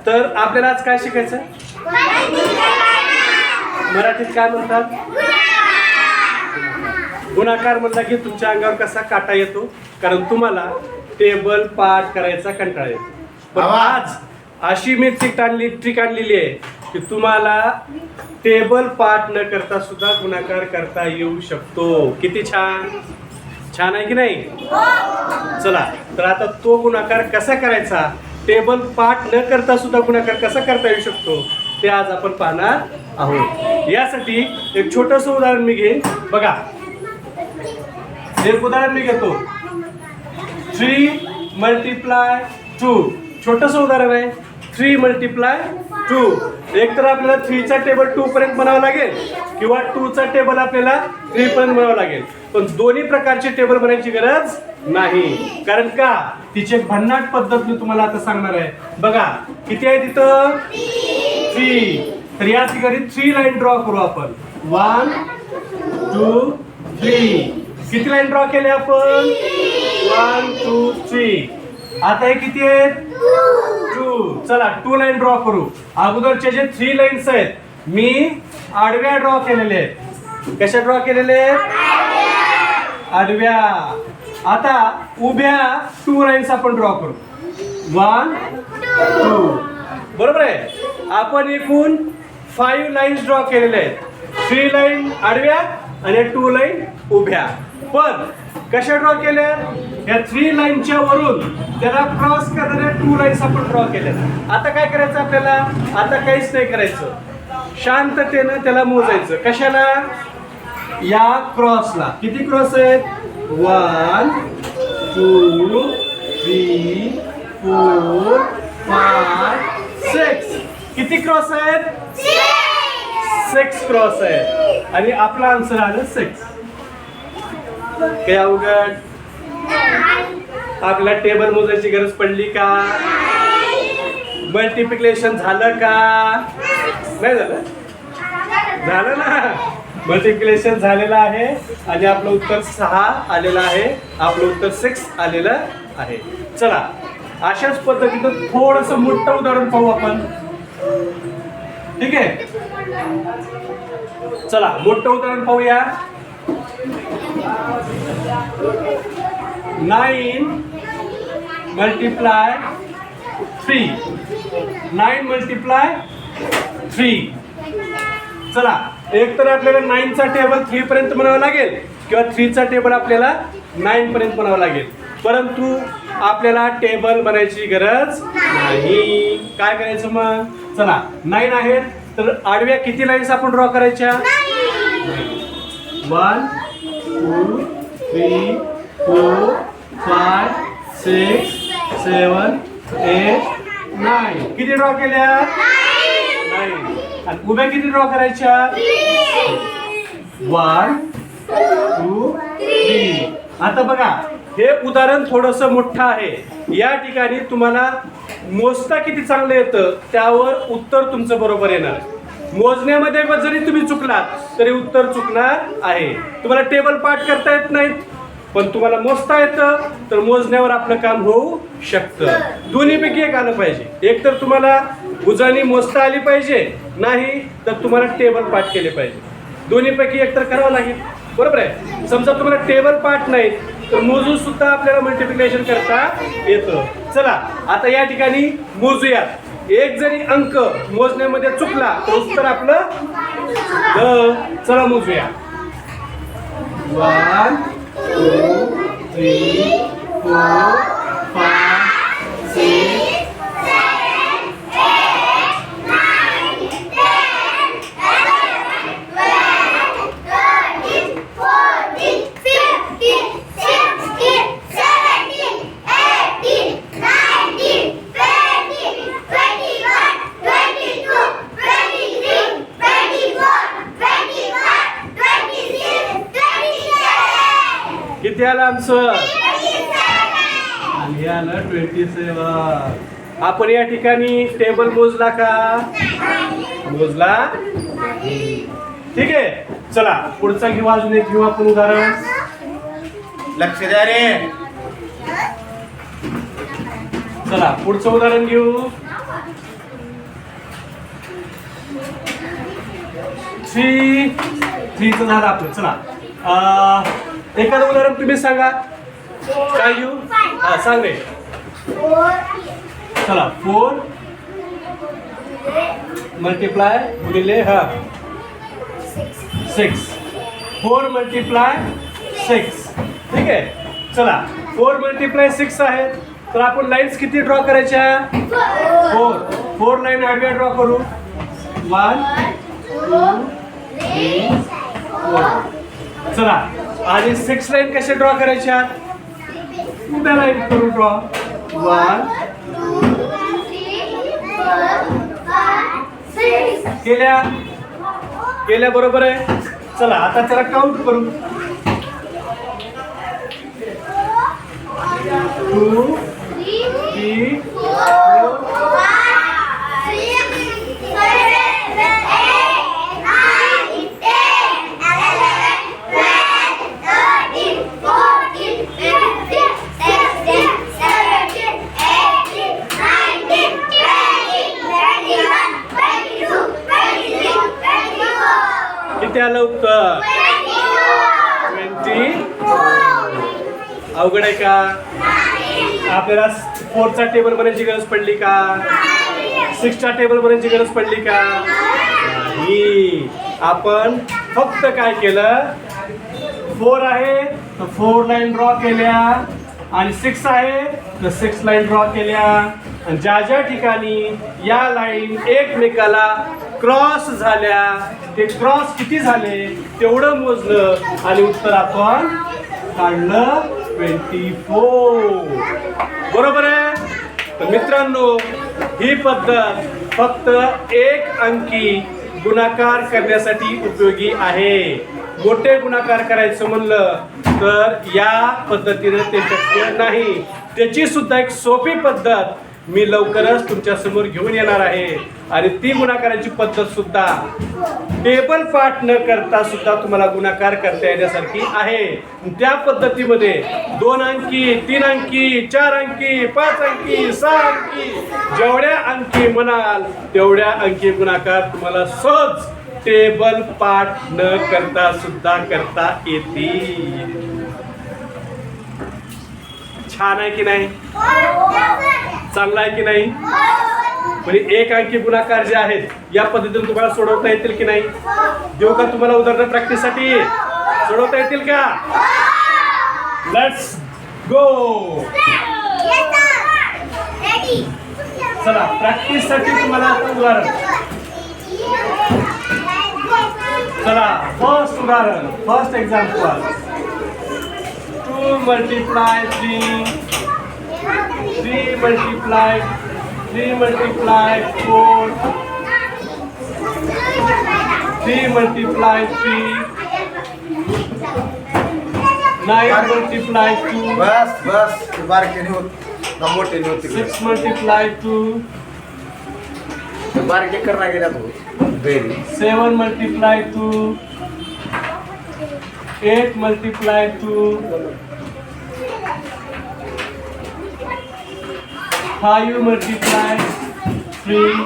तर आपल्याला आज काय शिकायचं? मराठीत काय म्हणतात? गुणाकार म्हणला की तुमच्या अंगावर कसा काटा येतो, कारण तुम्हाला टेबल पाठ करायचा कंटाळा येतो. पण आज अशी मी ट्रिक आणलेली आहे की तुम्हाला टेबल पाठ न करता सुद्धा गुणाकार करता येऊ शकतो. किती छान, छान आहे की नाही? चला, तर आता तो गुणाकार कसा करायचा, टेबल पाठ न करता सुद्धा गुणाकार कसा करता येऊ शकतो ते आज आपण पाहणार आहोत. यासाठी एक छोटंसं उदाहरण मी घेईन. बघा, एक उदाहरण मी घेतो. 3 × 2. छोटंसं उदाहरण आहे. 3 × 2. एक तर आपल्याला 3 चा टेबल 2 पर्यंत बनावं लागेल किंवा 2 चा टेबल आपल्याला 3 पर्यंत बनावं लागेल. पण दोन्ही प्रकारचे टेबल बनायची गरज नाही. कारण का, तिची एक भन्नाट पद्धत मी तुम्हाला आता सांगणार आहे. बघा किती आहे तिथं? 3. तर या ठिकाणी 3 लाईन ड्रॉ करू आपण. 1 2 3. किती लाईन ड्रॉ केले आपण? 1 2 3. आता हे किती आहेत? 2. चला 2 लाईन ड्रॉ करू. अगोदरचे जे 3 लाईन्स आहेत मी आडव्या ड्रॉ केलेले आहेत. कशा ड्रॉ केलेले आहेत? आडव्या. आता उभ्या 2 लाईन्स आपण ड्रॉ करू. 1 2. बरोबर आहे. आपण एकूण 5 लाईन्स ड्रॉ केलेले आहेत. 3 लाईन आडव्या आणि 2 लाईन उभ्या. पण कशा ड्रॉ केल्या? या 3 लाईनच्या वरून त्याला क्रॉस करणाऱ्या 2 लाईन्स आपण ड्रॉ केल्या. आता काय करायचं आपल्याला? आता काहीच नाही करायचं, शांततेनं त्याला मोजायचं. कशाला? या क्रॉसला. किती क्रॉस आहेत? 1 2 3 4 5 6. किती क्रॉस आहेत? 6 क्रॉस आहेत. आणि आपला आन्सर आलं 6. काय अवघड? आपल्याला टेबल मोजायची गरज पडली का? मल्टिप्लिकेशन झालं का? नाही झालं? झालं ना. मल्टिप्लिकेशन झालेलं आहे आणि आपलं उत्तर 6 आलेलं आहे. आपलं उत्तर 6 आलेलं आहे. चला, अशाच पद्धतीनं थोडंसं मोठं उदाहरण पाहू आपण. ठीक आहे, चला मोठं उदाहरण पाहूया. 9 × 3. 9 × 3. चला, एक तर आपल्याला 9 चा टेबल 3 पर्यंत बनावं लागेल किंवा 3 चा टेबल आपल्याला 9 पर्यंत बनावं लागेल. परंतु आपल्याला टेबल बनायची गरज नाही. काय करायचं मग? चला, 9 आहेत तर आडव्या किती लाईन्स आपण ड्रॉ करायच्या? 1 2 3 4 5 6 7 8 9. किती ड्रॉ केल्या? 9. आणि उभ्या किती ड्रॉ करायच्या? 1 2 3. आता बघा, हे उदाहरण थोडंसं मोठं आहे. या ठिकाणी तुम्हाला मोजता किती चांगलं येतं त्यावर उत्तर तुमचं बरोबर येणार. मोजण्यामध्ये जरी तुम्ही चुकलात तरी उत्तर चुकणार आहे. तुम्हाला टेबल पाठ करता येत नाहीत पण तुम्हाला मोजता येतं, तर मोजण्यावर आपलं काम होऊ शकतं. दोन्हीपैकी एक आलं पाहिजे. एक तर तुम्हाला उजळणी मोजता आली पाहिजे, नाही तर तुम्हाला टेबल पाठ केले पाहिजे. दोन्हीपैकी एक तर करावं लागेल. बरोबर आहे. समजा तुम्हाला टेबल पाठ नाही तर मोजून सुद्धा आपल्याला मल्टिप्लिकेशन करता येतं. चला, आता या ठिकाणी मोजूया. एक जरी अंक मोजण्यामध्ये चुकला तर उत्तर आपलं चला मोजूया. 1 2 3 4 5 6 किती आला आन्सर? आणि आलं 27. आपण या ठिकाणी टेबल मोजला का? मोजला. ठीक आहे, चला पुढचा घेऊ. अजून एक घेऊ आपण उदाहरण. लक्ष द्या रे. चला पुढचं उदाहरण घेऊ. थ्रीचं झालं आपलं. चला एखादं उदाहरण तुम्ही सांगा. काय घेऊ? हा सांग रे. चला 4 मल्टिप्लाय गुणिले 6. 4 मल्टिप्लाय 6. ठीक आहे. चला 4 मल्टिप्लाय 6 आहेत. तर आपण लाईन्स किती ड्रॉ करायच्या? 4 लाईन आडव्या ड्रॉ करू. 1 2 3 4. चला आणि 6 लाईन कशा ड्रॉ करायच्या? उभ्या लाईन करू ड्रॉ. 1 केल्या बरोबर आहे. चला आता जरा काउंट करू. 2 3 4 किती आलं उत्तर? 20. अवघड आहे का? आपल्याला 4चा टेबल बनायची गरज पडली का? 6चा टेबल बनायची गरज पडली का? नाही. आपण फक्त काय केलं? 4 आहे तर 4 लाईन ड्रॉ केल्या आणि 6 आहे तर 6 लाईन ड्रॉ केल्या आणि ज्या ज्या ठिकाणी या लाईन एकमेकाला क्रॉस झाल्या ते क्रॉस किती झाले तेवढं मोजलं आणि उत्तर आपण काढलं 24. बरोबर आहे. तर मित्रांनो ही पद्धत फक्त एक अंकी गुणाकार करण्यासाठी उपयोगी आहे. मोठे गुणाकार करायचं म्हणलं तर या पद्धतीने ते शक्य नाही. त्याची सुद्धा एक सोपी पद्धत मी लवकरच तुमच्या समोर घेऊन येणार आहे आणि ती गुणाकाराची पद्धत सुद्धा टेबल पाठ न करता सुद्धा तुम्हाला गुणाकार करता येण्यासारखी आहे. त्या पद्धतीमध्ये 2 अंकी 3 अंकी 4 अंकी 5 अंकी 6 अंकी जेवढ्या अंकी म्हणाल तेवढ्या अंकी गुणाकार तुम्हाला सहज टेबल पाठ न करता सुद्धा करता येतील. छान आहे की नाही? चांगला आहे की नाही? म्हणजे एक अंकी गुणाकार जे आहेत या पद्धतीने तुम्हाला सोडवता येतील की नाही? देऊ का तुम्हाला उदाहरण प्रॅक्टिससाठी? सोडवता येतील का? Let's go. चला प्रॅक्टिससाठी तुम्हाला आता उदाहरण. चला फर्स्ट उदाहरण, first example. 2 multiply 3 multiply 4 3 multiply 3 9 multiply 2 बस बारके होत ना मोठे होते. 6 मल्टिप्लाय 2 बारके करना गेला तू. 7 multiply 2 8 multiply 2 5 multiply 3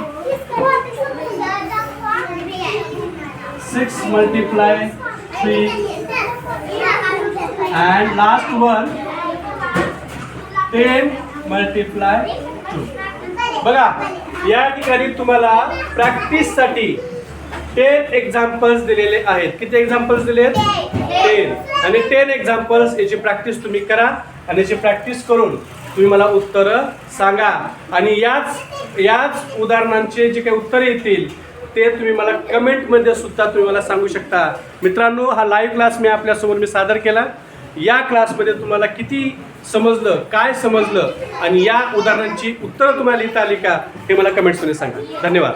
6 multiply 3 and last one 10 multiply 2. बघा या ठिकाणी तुम्हाला प्रॅक्टिससाठी 10 एक्झाम्पल्स दिलेले आहेत. किती एक्झाम्पल्स दिले आहेत? 10. आणि 10 एक्झाम्पल्स याची प्रॅक्टिस तुम्ही करा आणि याची प्रॅक्टिस करून तुम्ही मला उत्तरं सांगा आणि याच उदाहरणांचे जे काही उत्तरं येतील ते तुम्ही मला कमेंटमध्ये सुद्धा तुम्ही मला सांगू शकता. मित्रांनो हा लाईव्ह क्लास मी आपल्यासमोर सादर केला. या क्लासमध्ये तुम्हाला किती समजलं, काय समजलं आणि या उदाहरणांची उत्तरं तुम्हाला लिहिता आली का हे मला कमेंट्समध्ये सांगा. धन्यवाद.